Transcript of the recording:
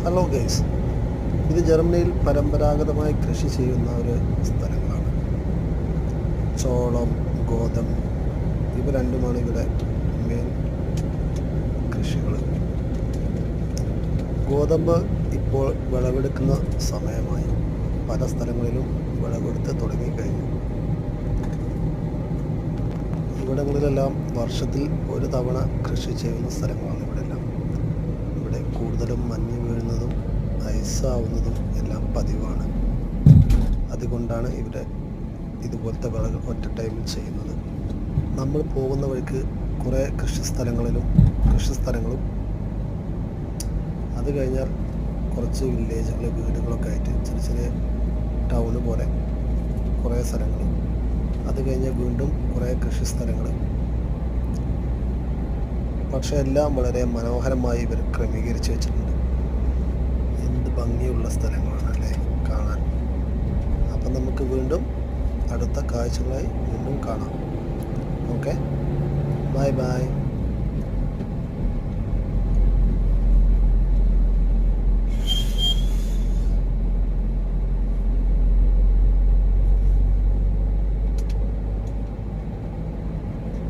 Hello guys, ഇത് ജർമ്മനിയിൽ പരമ്പരാഗതമായി കൃഷി ചെയ്യുന്ന ഒരു സ്ഥലങ്ങളാണ്. ചോളം, ഗോതമ്പ് ഇവ രണ്ടുമാണ് ഇവിടെ മെയിൻ കൃഷികൾ. ഗോതമ്പ് ഇപ്പോൾ വിളവെടുക്കുന്ന സമയമായി. പല സ്ഥലങ്ങളിലും വിളവെടുത്ത് തുടങ്ങിക്കഴിഞ്ഞു. ഇവിടങ്ങളിലെല്ലാം വർഷത്തിൽ ഒരു തവണ കൃഷി ചെയ്യുന്ന സ്ഥലങ്ങളാണ് ഇവിടെല്ലാം. ഇവിടെ കൂടുതലും മഞ്ഞ് വീഴുന്നതും ഐസാവുന്നതും എല്ലാം പതിവാണ്. അതുകൊണ്ടാണ് ഇവിടെ ഇതുപോലത്തെ വിളകൾ ഒറ്റ ടൈമിൽ ചെയ്യുന്നത്. നമ്മൾ പോകുന്ന വഴിക്ക് കുറേ കൃഷിസ്ഥലങ്ങളും അത് കഴിഞ്ഞാൽ കുറച്ച് വില്ലേജുകൾ, വീടുകളൊക്കെ ആയിട്ട് ചെറിയ ചെറിയ ടൗണ് പോലെ കുറേ സ്ഥലങ്ങൾ, അത് കഴിഞ്ഞാൽ വീണ്ടും കുറേ കൃഷിസ്ഥലങ്ങൾ. പക്ഷേ എല്ലാം വളരെ മനോഹരമായി ഇവർ ക്രമീകരിച്ച് വെച്ചിട്ടുണ്ട്. എന്ത് ഭംഗിയുള്ള സ്ഥലങ്ങളാണല്ലേ കാണാൻ. അപ്പം നമുക്ക് വീണ്ടും അടുത്ത കാഴ്ചകളായി വീണ്ടും കാണാം. Okay, bye bye.